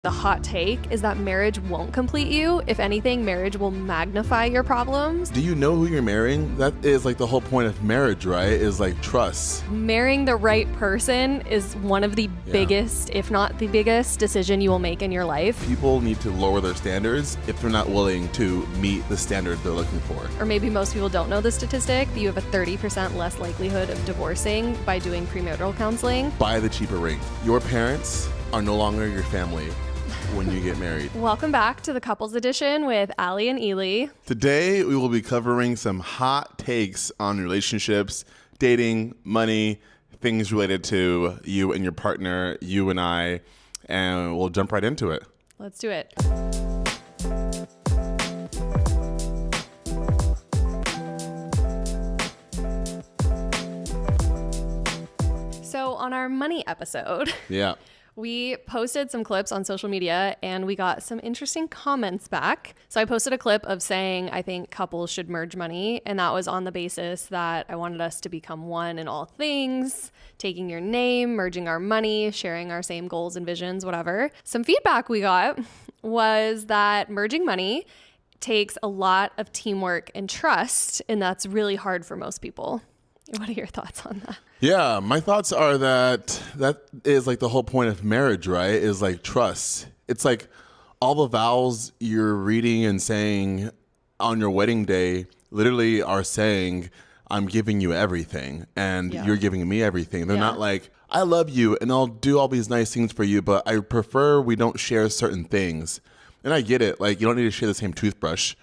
The hot take is that marriage won't complete you. If anything, marriage will magnify your problems. Do you know who you're marrying? That is like the whole point of marriage, right? Is like trust. Marrying the right person is one of the biggest, if not the biggest, decision you will make in your life. People need to lower their standards if they're not willing to meet the standard they're looking for. Or maybe most people don't know the statistic that you have a 30% less likelihood of divorcing by doing premarital counseling. Buy the cheaper ring. Your parents are no longer your family when you get married. Welcome back to the Couples Edition with Allie and Ely. Today, we will be covering some hot takes on relationships, dating, money, things related to you and your partner, you and I, and we'll jump right into it. Let's do it. So on our money episode, we posted some clips on social media and we got some interesting comments back. So I posted a clip of saying I think couples should merge money, and that was on the basis that I wanted us to become one in all things, taking your name, merging our money, sharing our same goals and visions, whatever. Some feedback we got was that merging money takes a lot of teamwork and trust, and that's really hard for most people. What are your thoughts on that? Yeah, my thoughts are that is like the whole point of marriage, right? Is like trust. It's like all the vows you're reading and saying on your wedding day literally are saying, I'm giving you everything and you're giving me everything. They're not like, I love you and I'll do all these nice things for you, but I prefer we don't share certain things. And I get it. Like, you don't need to share the same toothbrush.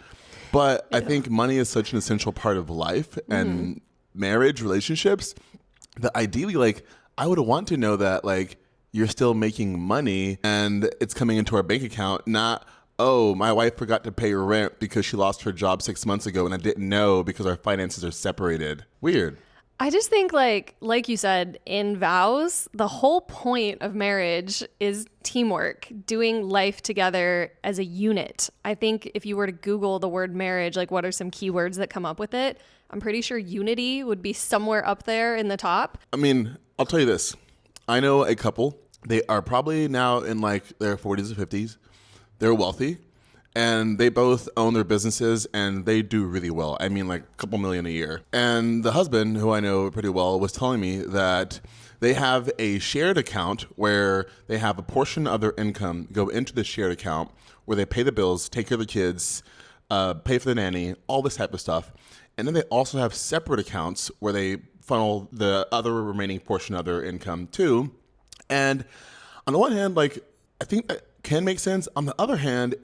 But I think money is such an essential part of life and marriage, relationships, that ideally, like, I would want to know that, like, you're still making money and it's coming into our bank account, not, oh, my wife forgot to pay her rent because she lost her job 6 months ago and I didn't know because our finances are separated. Weird. I just think like you said, in vows, the whole point of marriage is teamwork, doing life together as a unit. I think if you were to Google the word marriage, like what are some keywords that come up with it? I'm pretty sure unity would be somewhere up there in the top. I mean, I'll tell you this. I know a couple. They are probably now in like their 40s or 50s. They're wealthy. And they both own their businesses and they do really well. I mean, like a couple million a year. And the husband, who I know pretty well, was telling me that they have a shared account where they have a portion of their income go into the shared account where they pay the bills, take care of the kids, pay for the nanny, all this type of stuff. And then they also have separate accounts where they funnel the other remaining portion of their income too. And on the one hand, like, I think that can make sense. On the other hand,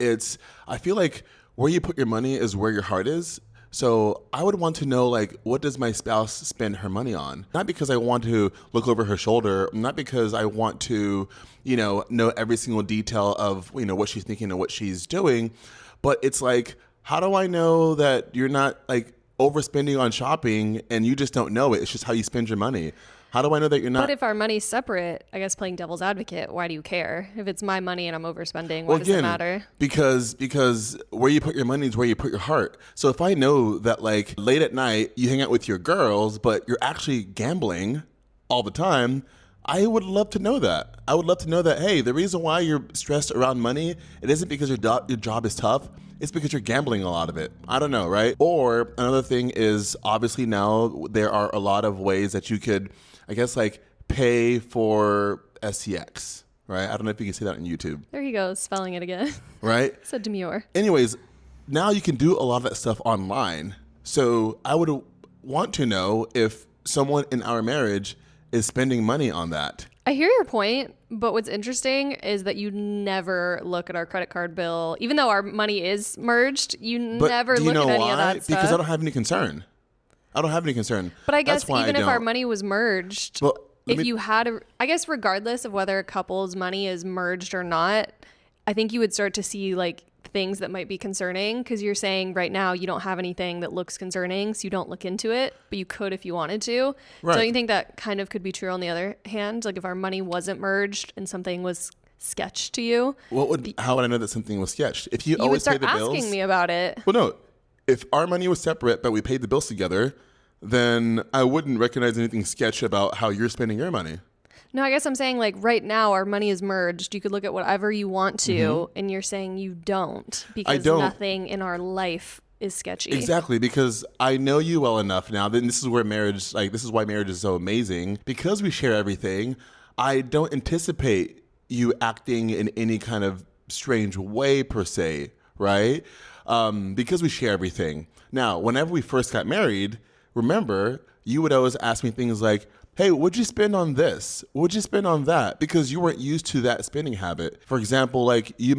I feel like where you put your money is where your heart is. So I would want to know, like, what does my spouse spend her money on? Not because I want to look over her shoulder, not because I want to, know every single detail of, what she's thinking and what she's doing, but it's like, how do I know that you're not like overspending on shopping and you just don't know it? It's just how you spend your money. How do I know that you're not? But if our money's separate, I guess playing devil's advocate, why do you care? If it's my money and I'm overspending, why does it matter? Because where you put your money is where you put your heart. So if I know that, like, late at night you hang out with your girls, but you're actually gambling all the time, I would love to know that. I would love to know that, hey, the reason why you're stressed around money, it isn't because your job is tough. It's because you're gambling a lot of it. I don't know, right? Or another thing is, obviously now there are a lot of ways that you could, I guess, like, pay for SCX, right? I don't know if you can see that on YouTube. There he goes, spelling it again. Right? So demure. Anyways, now you can do a lot of that stuff online. So I would want to know if someone in our marriage is spending money on that. I hear your point, but what's interesting is that you never look at our credit card bill. Even though our money is merged, never look at any of that stuff. Because I don't have any concern. But I guess even if our money was merged, I guess regardless of whether a couple's money is merged or not, I think you would start to see like things that might be concerning, because you're saying right now you don't have anything that looks concerning, so you don't look into it, but you could if you wanted to. Right. So you think that kind of could be true on the other hand? Like if our money wasn't merged and something was sketched to you? How would I know that something was sketched? If you always pay the bills? You would start asking me about it. Well, no. If our money was separate, but we paid the bills together, then I wouldn't recognize anything sketch about how you're spending your money. No, I guess I'm saying like right now our money is merged. You could look at whatever you want to, and you're saying you don't because nothing in our life is sketchy. Exactly, because I know you well enough now. Then this is why marriage is so amazing, because we share everything. I don't anticipate you acting in any kind of strange way per se, right? Because we share everything. Now, whenever we first got married, remember, you would always ask me things like, hey, what'd you spend on this? What'd you spend on that? Because you weren't used to that spending habit. For example, like you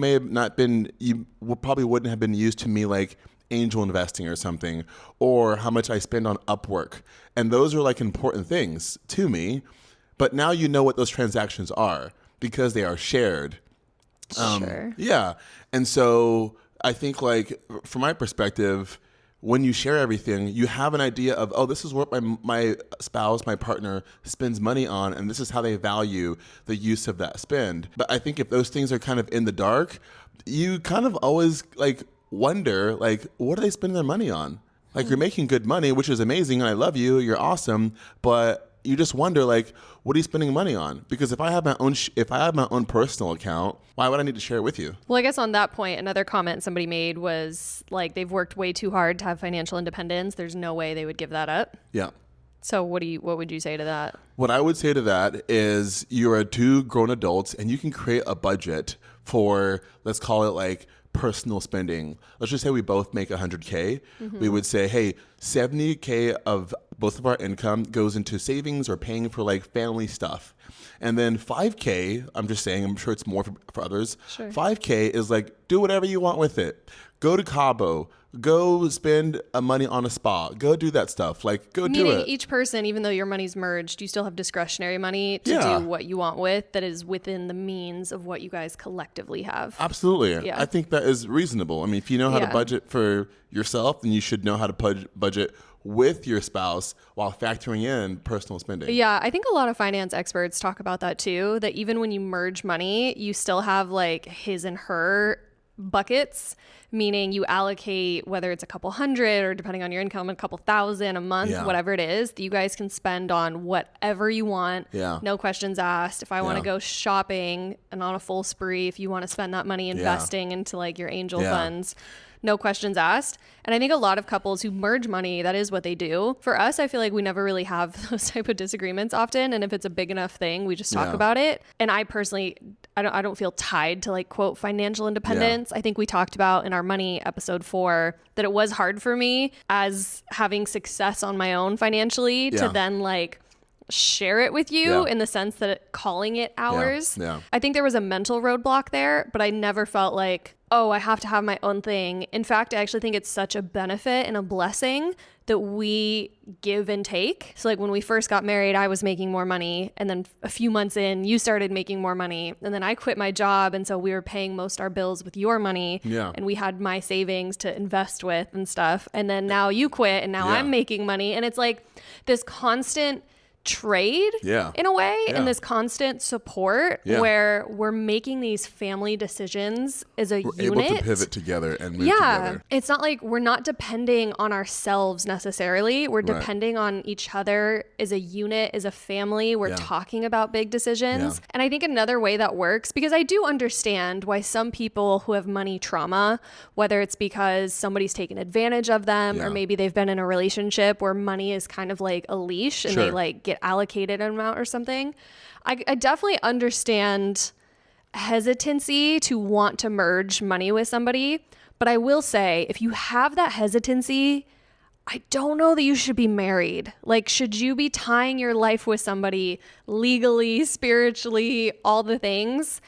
probably wouldn't have been used to me like angel investing or something, or how much I spend on Upwork. And those are like important things to me. But now you know what those transactions are because they are shared. Sure. Yeah. And so I think like from my perspective, when you share everything, you have an idea of, oh, this is what my spouse, my partner spends money on, and this is how they value the use of that spend. But I think if those things are kind of in the dark, you kind of always like wonder, like, what are they spending their money on? Like, you're making good money, which is amazing, and I love you, you're awesome, but you just wonder, like, what are you spending money on? Because if I have my own personal account, why would I need to share it with you? Well, I guess on that point, another comment somebody made was like they've worked way too hard to have financial independence. There's no way they would give that up. Yeah. So what would you say to that? What I would say to that is you are two grown adults and you can create a budget for, let's call it like personal spending. Let's just say we both make $100K. We would say, hey, $70K of both of our income goes into savings or paying for like family stuff. And then $5K, I'm just saying, I'm sure it's more for others. Sure. $5K is like, do whatever you want with it. Go to Cabo. Go spend money on a spa. Go do that stuff. Like, do it. Meaning each person, even though your money's merged, you still have discretionary money to do what you want with that is within the means of what you guys collectively have. Absolutely. Yeah. I think that is reasonable. I mean, if you know how to budget for yourself, then you should know how to budget with your spouse while factoring in personal spending. Yeah, I think a lot of finance experts talk about that too, that even when you merge money, you still have like his and her buckets, meaning you allocate whether it's a couple hundred or depending on your income, a couple thousand a month, whatever it is, that you guys can spend on whatever you want. No questions asked. If I want to go shopping and on a full spree, if you want to spend that money investing into like your angel funds, no questions asked. And I think a lot of couples who merge money, that is what they do. For us, I feel like we never really have those type of disagreements often. And if it's a big enough thing, we just talk about it. And I personally, I don't feel tied to like quote financial independence. I think we talked about in our money episode 4 that it was hard for me as having success on my own financially to then like share it with you in the sense that calling it ours. I think there was a mental roadblock there, but I never felt like, oh, I have to have my own thing. In fact, I actually think it's such a benefit and a blessing that we give and take. So like when we first got married, I was making more money. And then a few months in, you started making more money. And then I quit my job. And so we were paying most our bills with your money. And we had my savings to invest with and stuff. And then now you quit and now I'm making money. And it's like this constant trade in a way and this constant support where we're making these family decisions as a unit. Able to pivot together and move together. It's not like we're not depending on ourselves necessarily. We're depending on each other as a unit, as a family. We're talking about big decisions. And I think another way that works, because I do understand why some people who have money trauma, whether it's because somebody's taken advantage of them or maybe they've been in a relationship where money is kind of like a leash and they like get allocated an amount or something. I definitely understand hesitancy to want to merge money with somebody, but I will say if you have that hesitancy, I don't know that you should be married. Like, should you be tying your life with somebody legally, spiritually, all the things,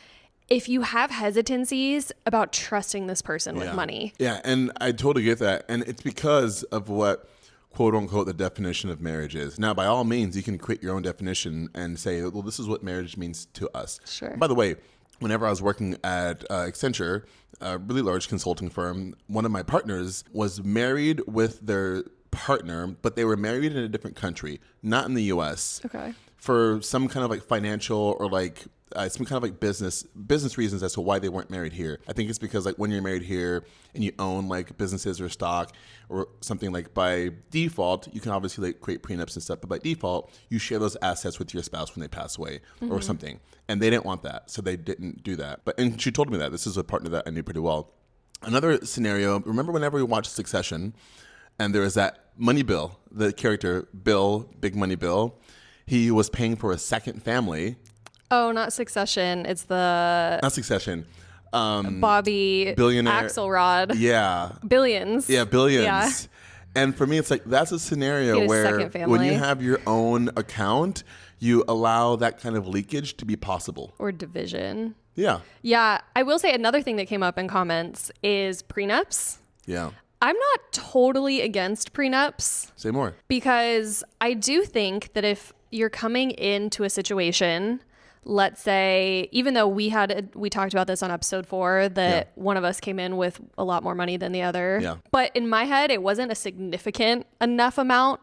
if you have hesitancies about trusting this person with money? Yeah, and I totally get that. And it's because of what quote unquote the definition of marriage is. Now, by all means, you can create your own definition and say, well, this is what marriage means to us. Sure. By the way, whenever I was working at Accenture, a really large consulting firm, one of my partners was married with their partner, but they were married in a different country, not in the US. Okay. For some kind of like financial or like some kind of like business reasons as to why they weren't married here. I think it's because like when you're married here and you own like businesses or stock or something, like by default, you can obviously like create prenups and stuff, but by default, you share those assets with your spouse when they pass away or something. And they didn't want that, so they didn't do that. And she told me that. This is a partner that I knew pretty well. Another scenario, remember whenever we watched Succession and there was that Money Bill, the character Bill, Big Money Bill, he was paying for a second family. Oh, not Succession. It's the... Not Succession. Bobby... Billionaire. Axelrod. Yeah. Billions. Yeah, billions. Yeah. And for me, it's like, that's a scenario where when you have your own account, you allow that kind of leakage to be possible. Or division. Yeah. Yeah. I will say another thing that came up in comments is prenups. Yeah. I'm not totally against prenups. Say more. Because I do think that if you're coming into a situation, let's say, even though we talked about this on episode 4, that one of us came in with a lot more money than the other. Yeah. But in my head, it wasn't a significant enough amount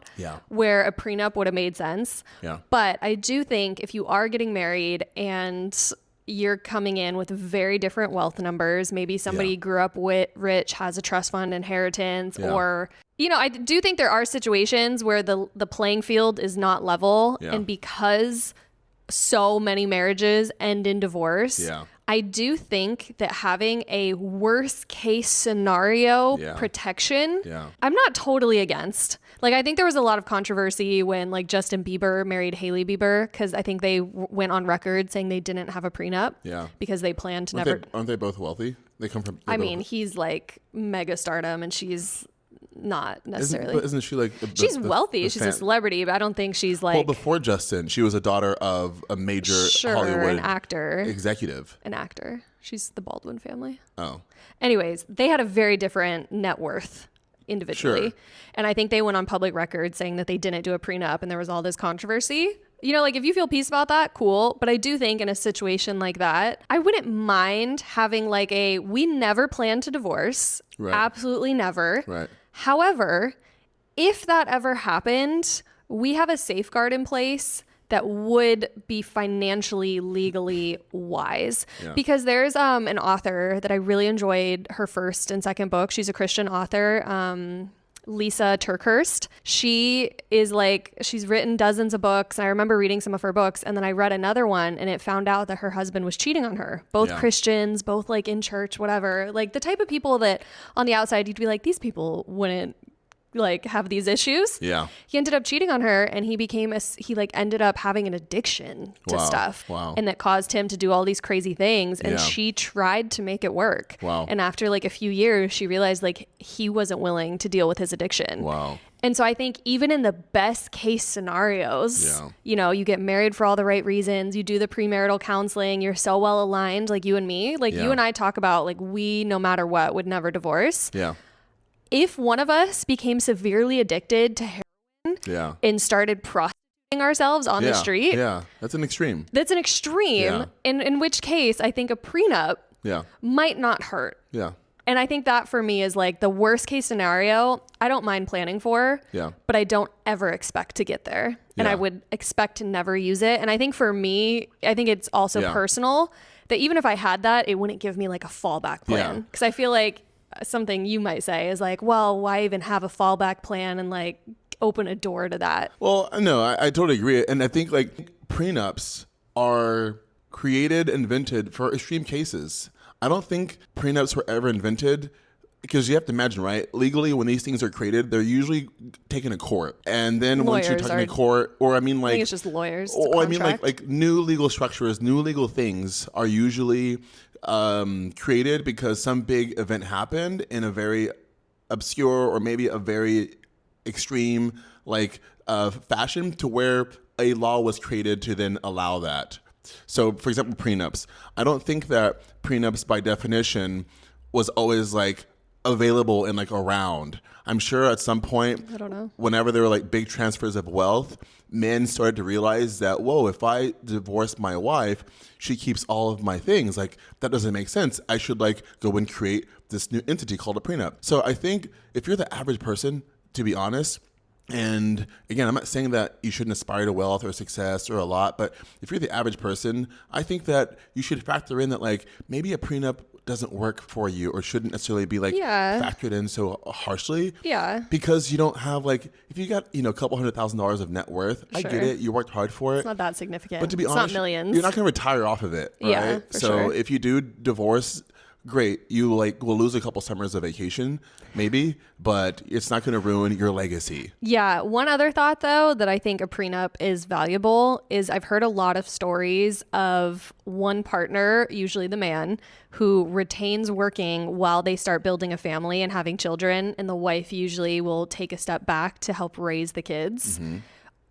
where a prenup would have made sense. Yeah. But I do think if you are getting married and you're coming in with very different wealth numbers, maybe somebody grew up rich, has a trust fund inheritance, or... You know, I do think there are situations where the playing field is not level. Yeah. And because so many marriages end in divorce, I do think that having a worst case scenario protection, I'm not totally against. Like, I think there was a lot of controversy when like Justin Bieber married Hailey Bieber, because I think they went on record saying they didn't have a prenup because they planned to Aren't they both wealthy? They come from... I mean, he's like mega stardom and she's... not necessarily. Isn't she like... she's wealthy. She's a celebrity, but I don't think she's like... Well, before Justin, she was a daughter of a major Hollywood... an actor. Executive. An actor. She's the Baldwin family. Oh. Anyways, they had a very different net worth individually. Sure. And I think they went on public record saying that they didn't do a prenup and there was all this controversy. You know, like if you feel peace about that, cool. But I do think in a situation like that, I wouldn't mind having like we never plan to divorce. Right. Absolutely never. Right. However, if that ever happened, we have a safeguard in place that would be financially, legally wise. Yeah. Because there's an author that I really enjoyed her first and second book. She's a Christian author, Lisa Turkhurst. She's written dozens of books. And I remember reading some of her books. And then I read another one and it found out that her husband was cheating on her. Both Christians, both like in church, whatever. Like the type of people that on the outside, you'd be like, these people wouldn't like have these issues. Yeah. He ended up cheating on her and he ended up having an addiction to stuff. Wow. And that caused him to do all these crazy things. And she tried to make it work. Wow. And after like a few years, she realized like he wasn't willing to deal with his addiction. Wow. And so I think even in the best case scenarios, you know, you get married for all the right reasons, you do the premarital counseling, you're so well aligned, like you and me, like you and I talk about like we, no matter what, would never divorce. Yeah. If one of us became severely addicted to heroin and started prostituting ourselves on the street. Yeah, that's an extreme. That's an extreme. Yeah. In which case, I think a prenup might not hurt. Yeah. And I think that for me is like the worst case scenario I don't mind planning for, but I don't ever expect to get there. And I would expect to never use it. And I think for me, I think it's also personal that even if I had that, it wouldn't give me like a fallback plan. Because I feel like something you might say is like, well, why even have a fallback plan and like open a door to that? Well, no, I totally agree. And I think like prenups are created, invented for extreme cases. I don't think prenups were ever invented because you have to imagine, right? Legally, when these things are created, they're usually taken to court. And then once you're taken to court, or I mean like... I think it's just lawyers. Or I mean like new legal structures, new legal things are usually created because some big event happened in a very obscure or maybe a very extreme like fashion to where a law was created to then allow that. So for example, prenups. I don't think that prenups by definition was always like available and like around. I'm sure at some point, I don't know, whenever there were like big transfers of wealth, men started to realize that, whoa, if I divorce my wife, she keeps all of my things. Like that doesn't make sense. I should like go and create this new entity called a prenup. So I think if you're the average person, to be honest, And again, I'm not saying that you shouldn't aspire to wealth or success or a lot, but if you're the average person, I think that you should factor in that like maybe a prenup doesn't work for you or shouldn't necessarily be like factored in so harshly. Yeah. Because you don't have like, if you got, a couple $100,000 of net worth, I get it. You worked hard for it. It's not that significant. But to be honest, honest, not millions. You're not going to retire off of it. Right? Yeah, for sure. If you do divorce, great. You will lose a couple summers of vacation, maybe, but it's not going to ruin your legacy. Yeah. One other thought though, that I think a prenup is valuable is I've heard a lot of stories of one partner, usually the man, who retains working while they start building a family and having children. And the wife usually will take a step back to help raise the kids. Mm-hmm.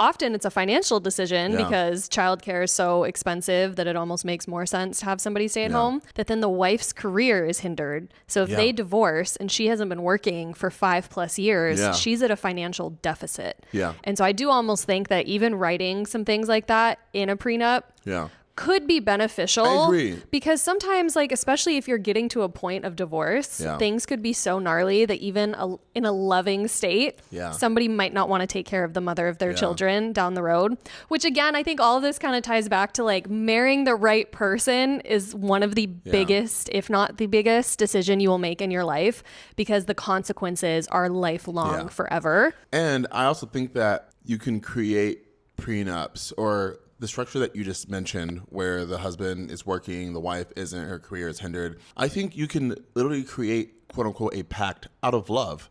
Often it's a financial decision because childcare is so expensive that it almost makes more sense to have somebody stay at home, that then the wife's career is hindered. So if they divorce and she hasn't been working for 5+ years, she's at a financial deficit. Yeah. And so I do almost think that even writing some things like that in a prenup could be beneficial. I agree. Because sometimes, like, especially if you're getting to a point of divorce, things could be so gnarly that even in a loving state, somebody might not want to take care of the mother of their children down the road. Which again, I think all of this kind of ties back to like marrying the right person is one of the biggest, if not the biggest decision you will make in your life, because the consequences are lifelong forever. And I also think that you can create prenups or the structure that you just mentioned where the husband is working, the wife isn't, her career is hindered. I think you can literally create, quote unquote, a pact out of love.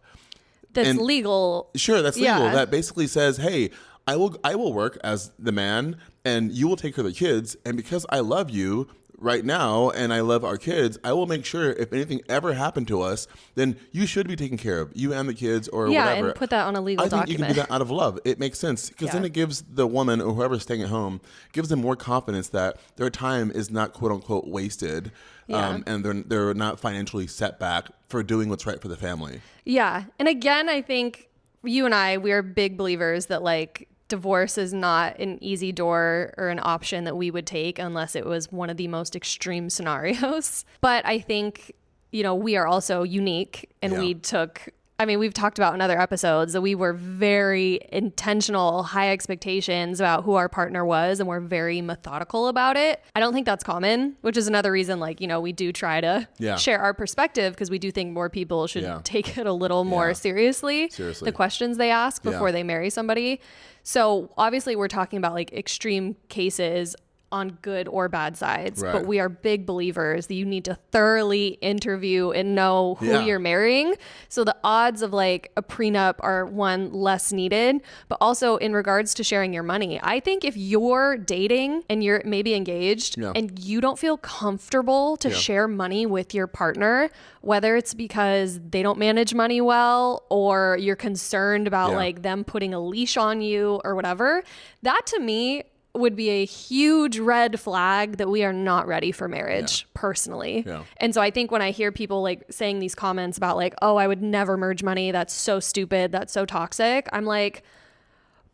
That's legal. Sure, that's legal. That basically says, hey, I will work as the man and you will take care of the kids. And because I love you right now and I love our kids, I will make sure if anything ever happened to us, then you should be taken care of, you and the kids or whatever. Yeah, and put that on a legal document. I think you can do that out of love. It makes sense because then it gives the woman or whoever's staying at home, gives them more confidence that their time is not quote unquote wasted and they're not financially set back for doing what's right for the family. Yeah. And again, I think you and we are big believers that like divorce is not an easy door or an option that we would take unless it was one of the most extreme scenarios. But I think, we are also unique and we've talked about in other episodes that we were very intentional, high expectations about who our partner was, and we're very methodical about it. I don't think that's common, which is another reason, we do try to share our perspective because we do think more people should take it a little more seriously, the questions they ask before they marry somebody. So obviously we're talking about like extreme cases on good or bad sides, but we are big believers that you need to thoroughly interview and know who you're marrying. So the odds of like a prenup are one, less needed, but also in regards to sharing your money. I think if you're dating and you're maybe engaged and you don't feel comfortable to share money with your partner, whether it's because they don't manage money well or you're concerned about like them putting a leash on you or whatever, that to me would be a huge red flag that we are not ready for marriage personally. And so I think when I hear people like saying these comments about like, oh, I would never merge money, that's so stupid, that's so toxic, I'm like,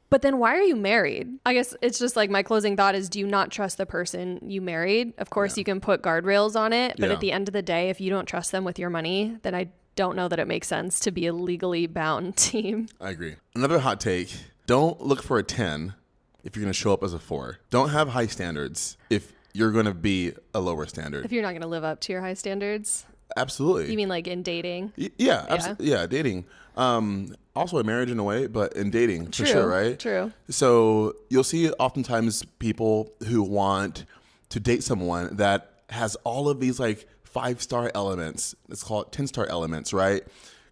but then why are you married? I guess it's just like my closing thought is, do you not trust the person you married? Of course you can put guardrails on it, but at the end of the day, if you don't trust them with your money, then I don't know that it makes sense to be a legally bound team. I agree. Another hot take, don't look for a 10 if you're going to show up as a 4. Don't have high standards if you're going to be a lower standard. If you're not going to live up to your high standards? Absolutely. You mean like in dating? Yeah, dating. Also in marriage in a way, but in dating for sure, right? True. So you'll see oftentimes people who want to date someone that has all of these like 5-star elements. Let's call it 10-star elements, right?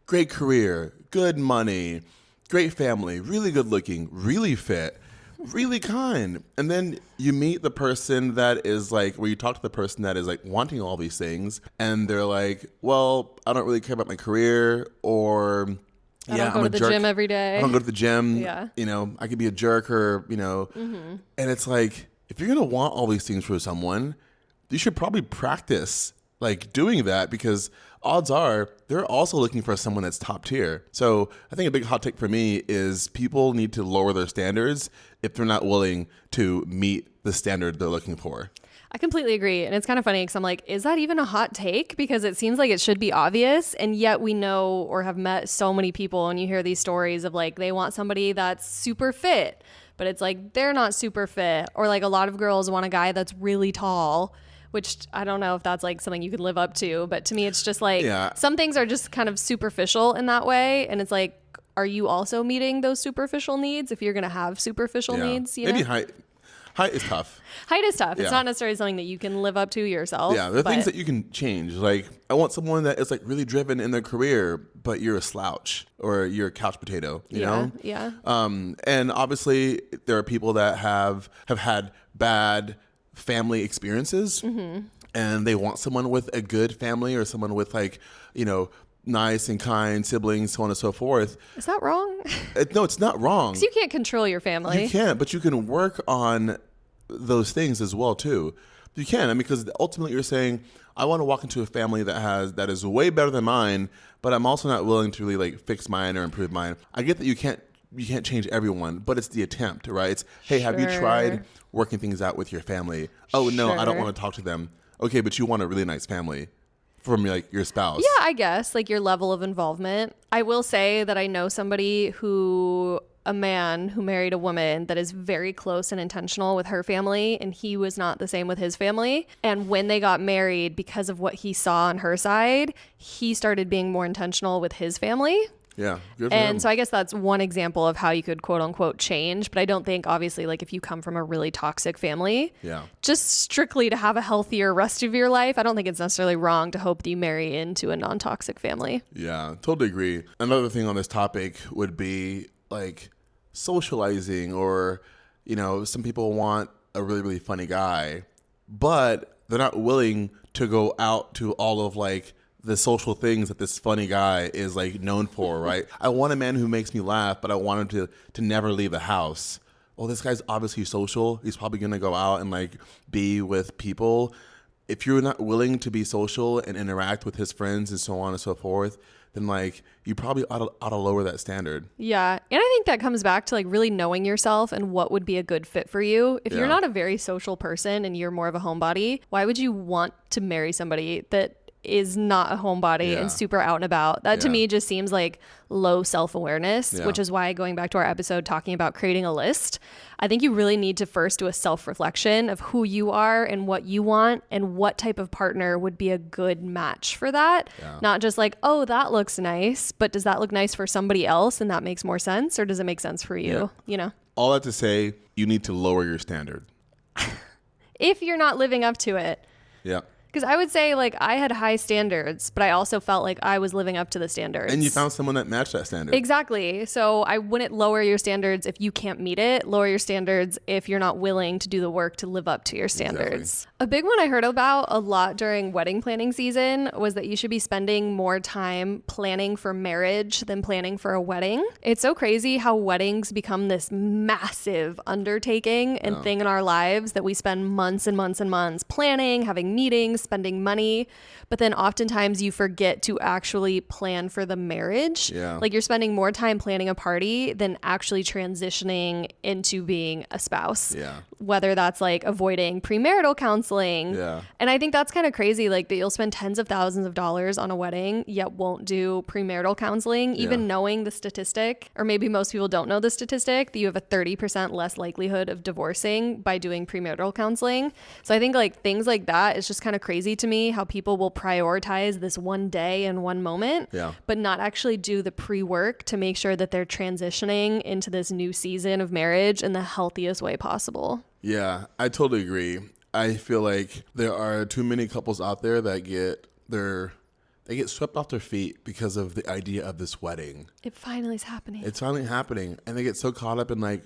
Great career, good money, great family, really good looking, really fit, really kind. And then you meet the person that is like, where you talk to the person that is like wanting all these things, and they're like, well, I don't really care about my career, or I don't go to the gym every day. I don't go to the gym. I could be a jerk, or and it's like, if you're gonna want all these things for someone, you should probably practice like doing that, because odds are they're also looking for someone that's top tier. So I think a big hot take for me is people need to lower their standards if they're not willing to meet the standard they're looking for. I completely agree. And it's kind of funny because I'm like, is that even a hot take? Because it seems like it should be obvious. And yet we know or have met so many people, and you hear these stories of like, they want somebody that's super fit, but it's like, they're not super fit. Or like a lot of girls want a guy that's really tall, which I don't know if that's like something you could live up to. But to me, it's just like some things are just kind of superficial in that way. And it's like, are you also meeting those superficial needs if you're going to have superficial needs? Maybe height. Height is tough. Height is tough. It's not necessarily something that you can live up to yourself. Yeah, there are things that you can change. Like, I want someone that is like really driven in their career, but you're a slouch or you're a couch potato, you know? Yeah. And obviously, there are people that have had bad family experiences, and they want someone with a good family or someone with like, you know, nice and kind siblings, so on and so forth. Is that wrong? No, it's not wrong. Because you can't control your family. You can't, but you can work on those things as well too. You can, I mean, because ultimately you're saying, I want to walk into a family that is way better than mine, but I'm also not willing to really like fix mine or improve mine. I get that you can't change everyone, but it's the attempt, right? It's, hey, have you tried working things out with your family? Oh no, I don't want to talk to them. Okay, but you want a really nice family from like your spouse. Yeah, I guess like your level of involvement. I will say that I know a man who married a woman that is very close and intentional with her family, and he was not the same with his family. And when they got married, because of what he saw on her side, he started being more intentional with his family. Yeah. Good for and him. So I guess that's one example of how you could quote unquote change. But I don't think obviously like if you come from a really toxic family, just strictly to have a healthier rest of your life, I don't think it's necessarily wrong to hope that you marry into a non-toxic family. Yeah, totally agree. Another thing on this topic would be like socializing, or, you know, some people want a really, really funny guy, but they're not willing to go out to all of like the social things that this funny guy is like known for, right? I want a man who makes me laugh, but I want him to never leave the house. Well, this guy's obviously social. He's probably going to go out and like be with people. If you're not willing to be social and interact with his friends and so on and so forth, then like you probably ought to lower that standard. Yeah. And I think that comes back to like really knowing yourself and what would be a good fit for you. If you're not a very social person and you're more of a homebody, why would you want to marry somebody that is not a homebody and super out and about? That to me just seems like low self-awareness, which is why, going back to our episode talking about creating a list, I think you really need to first do a self-reflection of who you are and what you want and what type of partner would be a good match for that. Not just like, oh, that looks nice, but does that look nice for somebody else and that makes more sense, or does it make sense for you? You know, all that to say, you need to lower your standard if you're not living up to it. Because I would say like I had high standards, but I also felt like I was living up to the standards. And you found someone that matched that standard. Exactly. So I wouldn't lower your standards if you can't meet it. Lower your standards if you're not willing to do the work to live up to your standards. Exactly. A big one I heard about a lot during wedding planning season was that you should be spending more time planning for marriage than planning for a wedding. It's so crazy how weddings become this massive undertaking and thing in our lives that we spend months and months and months planning, having meetings, spending money, but then oftentimes you forget to actually plan for the marriage. Like you're spending more time planning a party than actually transitioning into being a spouse. Whether that's like avoiding premarital counseling. And I think that's kind of crazy, like that you'll spend tens of thousands of dollars on a wedding yet won't do premarital counseling, even knowing the statistic, or maybe most people don't know the statistic, that you have a 30% less likelihood of divorcing by doing premarital counseling. So I think like things like that is just kind of crazy to me, how people will prioritize this one day and one moment, but not actually do the pre-work to make sure that they're transitioning into this new season of marriage in the healthiest way possible. Yeah, I totally agree. I feel like there are too many couples out there that get swept off their feet because of the idea of this wedding. It finally is happening. It's finally happening. And they get so caught up in like,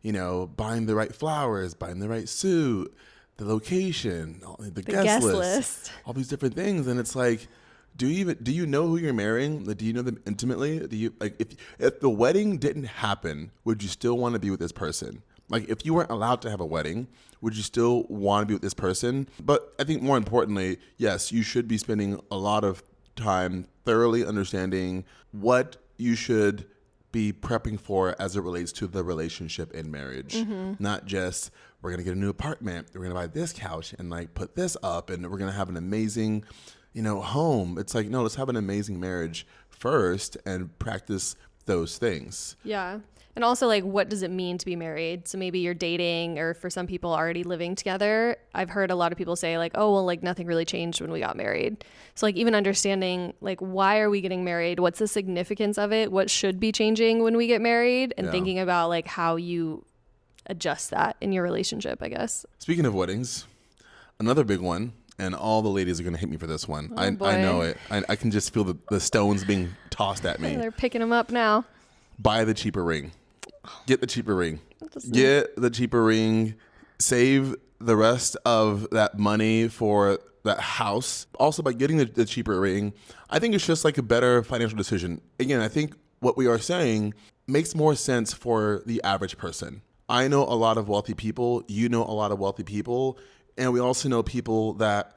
you know, buying the right flowers, buying the right suit, the location, the guest list, all these different things. And it's like, do you know who you're marrying? Like, do you know them intimately? Do you like, if the wedding didn't happen, would you still want to be with this person? Like, if you weren't allowed to have a wedding, would you still want to be with this person? But I think more importantly, yes, you should be spending a lot of time thoroughly understanding what you should be prepping for as it relates to the relationship in marriage. Not just, we're going to get a new apartment, we're going to buy this couch and like put this up and we're going to have an amazing, home. It's like, no, let's have an amazing marriage first and practice those things. Yeah. And also, like, what does it mean to be married? So maybe you're dating, or for some people already living together. I've heard a lot of people say like, oh, well, like nothing really changed when we got married. So like even understanding like, why are we getting married? What's the significance of it? What should be changing when we get married? And thinking about like how you adjust that in your relationship, I guess. Speaking of weddings, another big one, and all the ladies are going to hate me for this one. Oh, I boy. know it. I can just feel the stones being tossed at me. They're picking them up now. Buy the cheaper ring. Get the cheaper ring. Get the cheaper ring. Save the rest of that money for that house. Also, by getting the cheaper ring, I think it's just like a better financial decision. Again, I think what we are saying makes more sense for the average person. I know a lot of wealthy people. You know a lot of wealthy people. And we also know people that,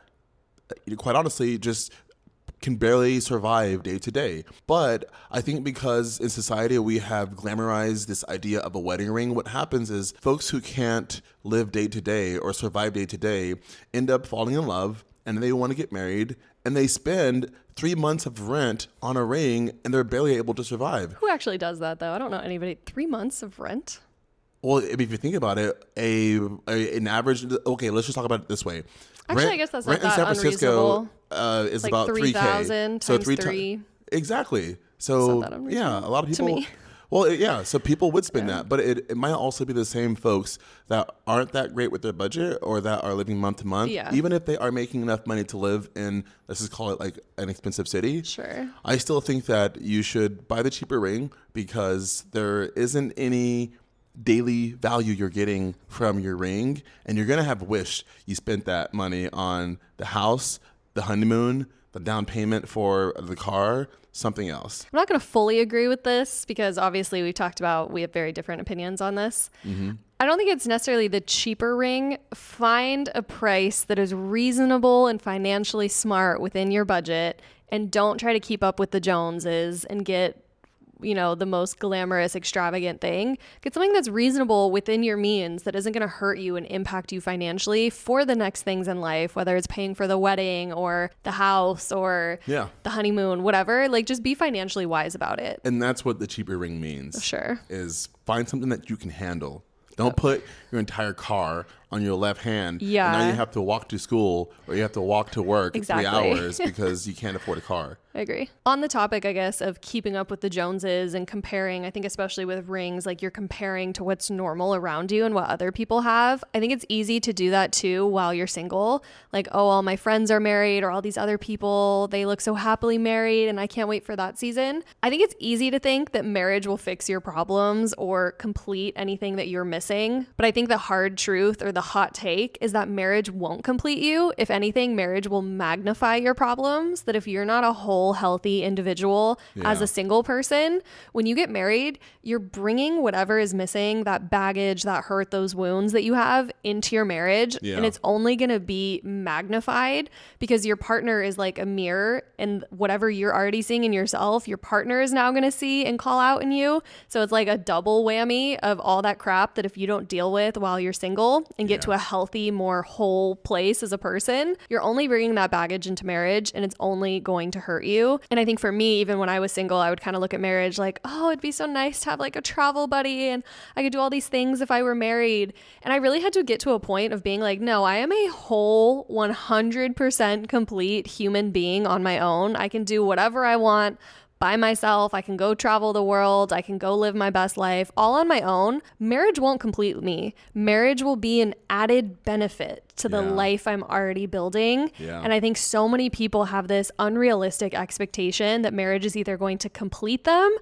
quite honestly, just can barely survive day to day. But I think because in society we have glamorized this idea of a wedding ring, what happens is folks who can't live day to day or survive day to day end up falling in love and they want to get married and they spend 3 months of rent on a ring and they're barely able to survive. Who actually does that though? I don't know anybody. 3 months of rent? Well, if you think about it, an average, okay, let's just talk about it this way. Actually, I guess that's not that unreasonable. Is like about 3,000 times 3. Exactly. So yeah, a lot of people. To me. Well, yeah. So people would spend that, but it might also be the same folks that aren't that great with their budget or that are living month to month. Yeah. Even if they are making enough money to live in, let's just call it like an expensive city. Sure. I still think that you should buy the cheaper ring because there isn't any daily value you're getting from your ring, and you're gonna have wished you spent that money on the house, the honeymoon, the down payment for the car, something else. I'm not going to fully agree with this because obviously we talked about we have very different opinions on this. I don't think it's necessarily the cheaper ring. Find a price that is reasonable and financially smart within your budget, and don't try to keep up with the Joneses and get the most glamorous, extravagant thing. Get something that's reasonable within your means that isn't going to hurt you and impact you financially for the next things in life, whether it's paying for the wedding or the house or the honeymoon, whatever. Like, just be financially wise about it. And that's what the cheaper ring means. Sure. Is find something that you can handle. Don't put your entire car on your left hand. Yeah. And now you have to walk to school or you have to walk to work 3 hours because you can't afford a car. I agree. On the topic, I guess, of keeping up with the Joneses and comparing, I think especially with rings, like you're comparing to what's normal around you and what other people have. I think it's easy to do that too while you're single. Like, oh, all my friends are married or all these other people, they look so happily married and I can't wait for that season. I think it's easy to think that marriage will fix your problems or complete anything that you're missing. But I think the hard truth or the hot take is that marriage won't complete you. If anything, marriage will magnify your problems. That if you're not a whole healthy individual as a single person, when you get married, you're bringing whatever is missing, that baggage, that hurt, those wounds that you have into your marriage. And it's only going to be magnified because your partner is like a mirror, and whatever you're already seeing in yourself, your partner is now going to see and call out in you. So it's like a double whammy of all that crap that if you don't deal with while you're single and get to a healthy, more whole place as a person, you're only bringing that baggage into marriage, and it's only going to hurt you. And I think for me, even when I was single, I would kind of look at marriage like, oh, it'd be so nice to have like a travel buddy and I could do all these things if I were married. And I really had to get to a point of being like, no, I am a whole 100% complete human being on my own. I can do whatever I want by myself. I can go travel the world. I can go live my best life all on my own. Marriage won't complete me. Marriage will be an added benefit to the life I'm already building. And I think so many people have this unrealistic expectation that marriage is either going to complete them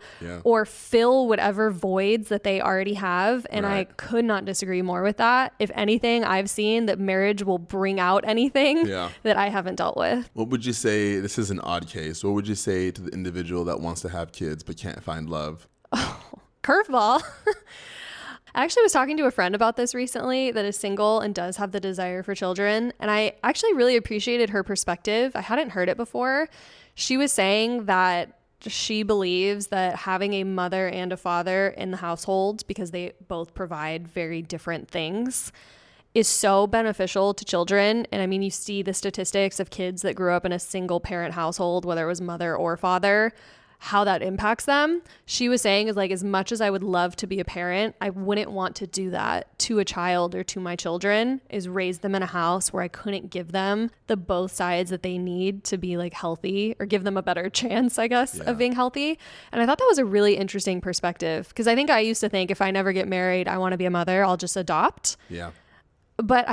or fill whatever voids that they already have. And I could not disagree more with that. If anything, I've seen that marriage will bring out anything that I haven't dealt with. What would you say, this is an odd case, what would you say to the individual that wants to have kids but can't find love? Oh, curveball. I actually was talking to a friend about this recently that is single and does have the desire for children. And I actually really appreciated her perspective. I hadn't heard it before. She was saying that she believes that having a mother and a father in the household, because they both provide very different things, is so beneficial to children. And I mean, you see the statistics of kids that grew up in a single parent household, whether it was mother or father, how that impacts them. She was saying is like, as much as I would love to be a parent, I wouldn't want to do that to a child or to my children, is raise them in a house where I couldn't give them the both sides that they need to be like healthy, or give them a better chance, I guess, of being healthy. And I thought that was a really interesting perspective, because I think I used to think if I never get married, I want to be a mother, I'll just adopt. Yeah. But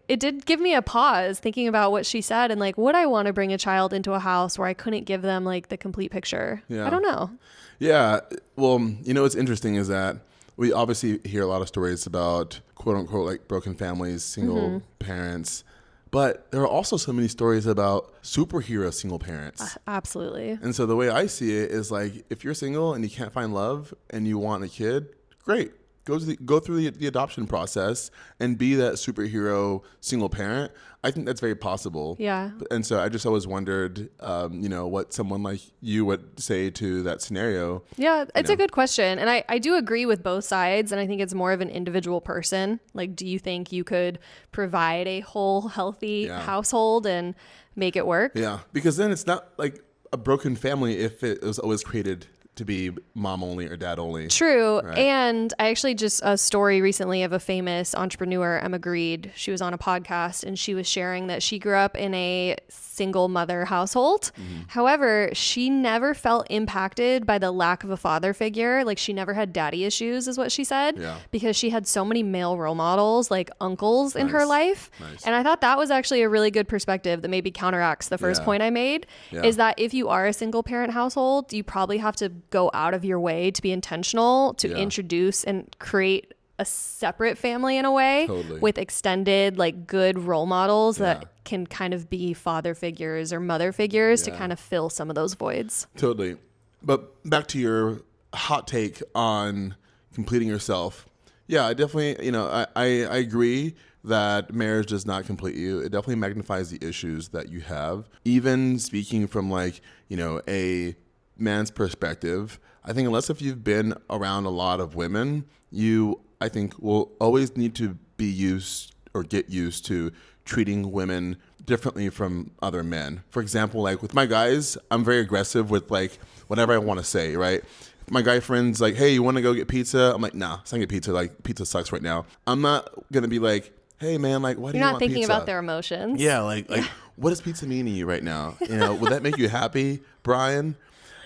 it did give me a pause thinking about what she said, and like, would I want to bring a child into a house where I couldn't give them like the complete picture? Yeah. I don't know. Yeah. Well, you know, what's interesting is that we obviously hear a lot of stories about quote unquote like broken families, single parents, but there are also so many stories about superhero single parents. Absolutely. And so the way I see it is like, if you're single and you can't find love and you want a kid, great. Go through the adoption process and be that superhero single parent. I think that's very possible. Yeah. And so I just always wondered, you know, what someone like you would say to that scenario. Yeah, it's a good question. And I do agree with both sides. And I think it's more of an individual person. Like, do you think you could provide a whole healthy household and make it work? Yeah, because then it's not like a broken family if it was always created to be mom only or dad only. True. Right. And I actually just a story recently of a famous entrepreneur, Emma Greed. She was on a podcast and she was sharing that she grew up in a single mother household. However, she never felt impacted by the lack of a father figure. Like, she never had daddy issues, is what she said, because she had so many male role models, like uncles in her life. And I thought that was actually a really good perspective that maybe counteracts the first point I made, is that if you are a single parent household, you probably have to go out of your way to be intentional to introduce and create a separate family in a way with extended, like, good role models that can kind of be father figures or mother figures to kind of fill some of those voids. Totally. But back to your hot take on completing yourself. Yeah, I definitely, you know, I agree that marriage does not complete you. It definitely magnifies the issues that you have. Even speaking from, like, you know, a man's perspective, I think unless if you've been around a lot of women, you, I think, will always need to be used or get used to treating women differently from other men. For example, like with my guys, I'm very aggressive with like whatever I want to say, right? If my guy friend's like, hey, you want to go get pizza? I'm like, nah, let's not get pizza. Like, pizza sucks right now. I'm not going to be like, hey man, like, why do you want pizza? You're not thinking about their emotions. Yeah, like what does pizza mean to you right now? You know, would that make you happy, Brian?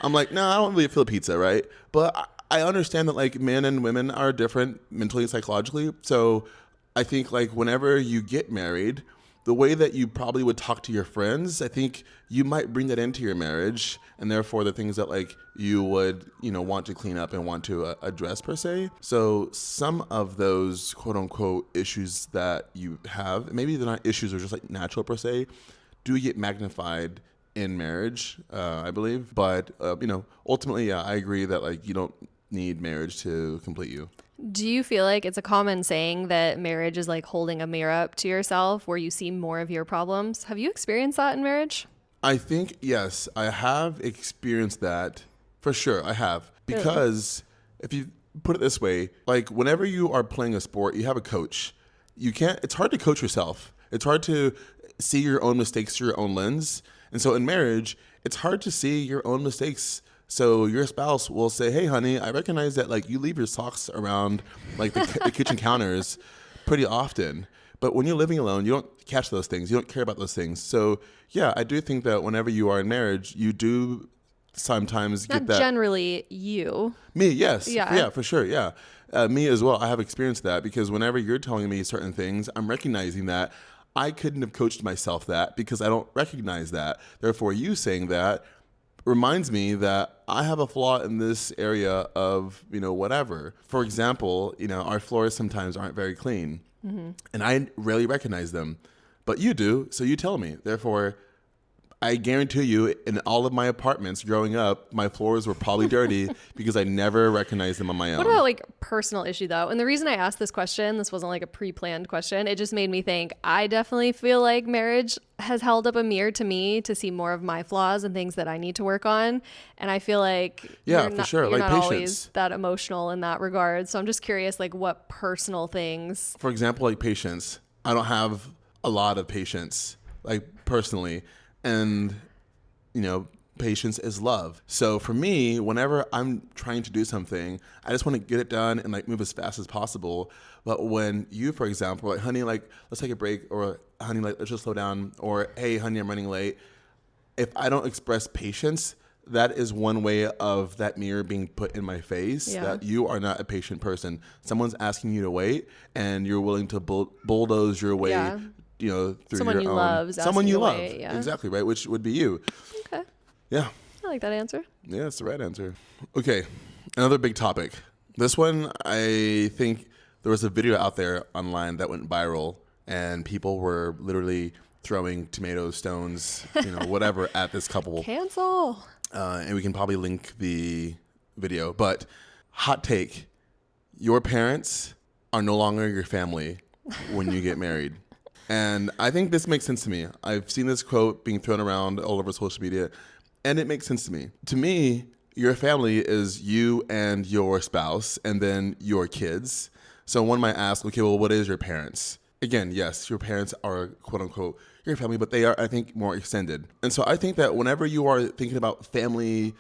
I'm like, no, I don't really feel pizza, right? But I understand that like men and women are different mentally and psychologically. So I think like whenever you get married, the way that you probably would talk to your friends, I think you might bring that into your marriage, and therefore the things that like you would, you know, want to clean up and want to address per se. So some of those quote unquote issues that you have, maybe they're not issues or just like natural per se, do get magnified in marriage, I believe. But, you know, ultimately, yeah, I agree that like you don't need marriage to complete you. Do you feel like it's a common saying that marriage is like holding a mirror up to yourself where you see more of your problems? Have you experienced that in marriage? I think, yes, I have experienced that for sure. I have. Because if you put it this way, like whenever you are playing a sport, you have a coach. It's hard to coach yourself. It's hard to see your own mistakes through your own lens. And so in marriage, it's hard to see your own mistakes. So your spouse will say, hey, honey, I recognize that like you leave your socks around like the kitchen counters pretty often. But when you're living alone, you don't catch those things. You don't care about those things. So yeah, I do think that whenever you are in marriage, you do sometimes get that. Not generally you. Me, yes. Yeah. Yeah, for sure. Yeah. Me as well. I have experienced that because whenever you're telling me certain things, I'm recognizing that I couldn't have coached myself that because I don't recognize that. Therefore, you saying that reminds me that I have a flaw in this area of, you know, whatever. For example, you know, our floors sometimes aren't very clean and I rarely recognize them, but you do. So you tell me. Therefore, I guarantee you, in all of my apartments growing up, my floors were probably dirty because I never recognized them on my own. What about like personal issue though? And the reason I asked this question, this wasn't like a pre-planned question. It just made me think, I definitely feel like marriage has held up a mirror to me to see more of my flaws and things that I need to work on. And I feel like you're not patience. Always that emotional in that regard. So I'm just curious, like what personal things. For example, like patience. I don't have a lot of patience, like personally. And, patience is love. So for me, whenever I'm trying to do something, I just want to get it done and like move as fast as possible. But when you, for example, like, honey, like, let's take a break, or honey, like, let's just slow down, or hey, honey, I'm running late. If I don't express patience, that is one way of that mirror being put in my face, that you are not a patient person. Someone's asking you to wait and you're willing to bulldoze your way through someone your you own. Someone you love. Yeah. Exactly, right? Which would be you. Okay. Yeah. I like that answer. Yeah, it's the right answer. Okay. Another big topic. This one, I think there was a video out there online that went viral and people were literally throwing tomato stones, whatever at this couple. Cancel. And we can probably link the video. But hot take, your parents are no longer your family when you get married. And I think this makes sense to me. I've seen this quote being thrown around all over social media, and it makes sense to me. To me, your family is you and your spouse, and then your kids. So one might ask, okay, well, what is your parents? Again, yes, your parents are, quote unquote, your family, but they are, I think, more extended. And so I think that whenever you are thinking about family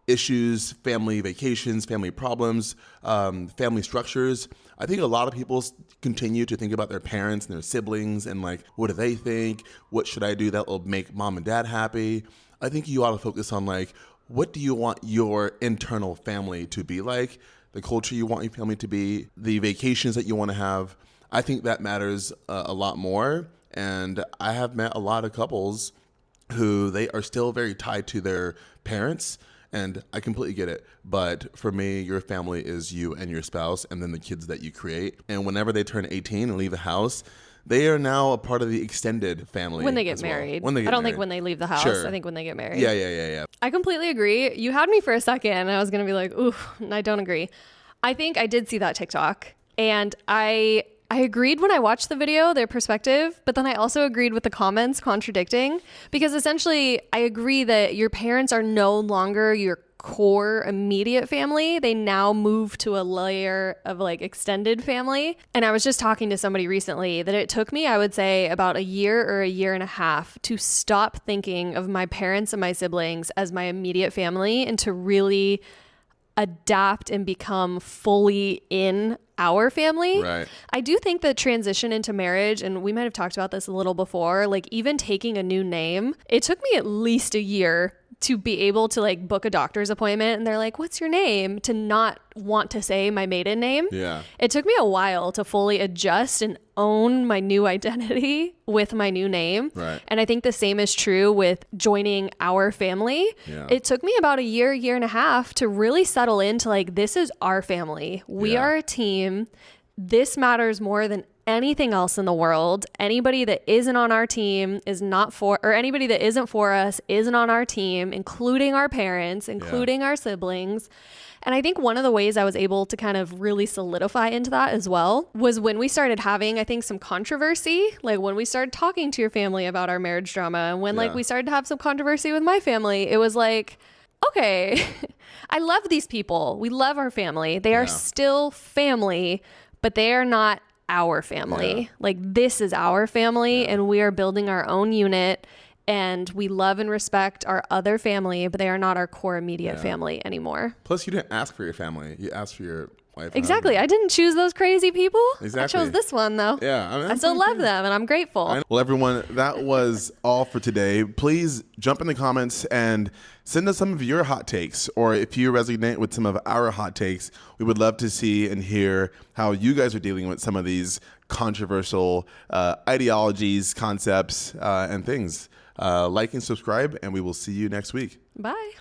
issues, family vacations, family problems, family structures, I think a lot of people continue to think about their parents and their siblings and like, what do they think? What should I do that will make mom and dad happy? I think you ought to focus on like, what do you want your internal family to be like? The culture you want your family to be, the vacations that you want to have. I think that matters a lot more. And I have met a lot of couples who they are still very tied to their parents. And I completely get it. But for me, your family is you and your spouse and then the kids that you create. And whenever they turn 18 and leave the house, they are now a part of the extended family. When they get married. When they get married. Think when they leave the house. Sure. I think when they get married. Yeah. I completely agree. You had me for a second. I was going to be like, ooh, I don't agree. I think I did see that TikTok. And I agreed when I watched the video, their perspective, but then I also agreed with the comments contradicting, because essentially I agree that your parents are no longer your core immediate family. They now move to a layer of like extended family. And I was just talking to somebody recently that it took me, I would say, about a year or a year and a half to stop thinking of my parents and my siblings as my immediate family and to really adapt and become fully in our family. Right. I do think the transition into marriage, and we might have talked about this a little before, like even taking a new name, it took me at least a year to be able to like book a doctor's appointment and they're like, what's your name? To not want to say my maiden name. Yeah. It took me a while to fully adjust and own my new identity with my new name. Right. And I think the same is true with joining our family. Yeah. It took me about a year and a half to really settle into like, this is our family. We are a team. This matters more than anything else in the world. Anybody that isn't on our team is not for, or anybody that isn't for us isn't on our team, including our parents, including our siblings. And I think one of the ways I was able to kind of really solidify into that as well was when we started having, I think, some controversy, like when we started talking to your family about our marriage drama, and when like we started to have some controversy with my family, it was like, okay, I love these people. We love our family. They are still family, but they are not our family. Like this is our family and we are building our own unit and we love and respect our other family, but they are not our core immediate family anymore. Plus you didn't ask for your family. You asked for your wife. Exactly. I didn't choose those crazy people. Exactly. I chose this one though. Yeah. I still love them and I'm grateful. Well, everyone, that was all for today. Please jump in the comments and send us some of your hot takes, or if you resonate with some of our hot takes, we would love to see and hear how you guys are dealing with some of these controversial ideologies, concepts, and things. Like and subscribe, and we will see you next week. Bye.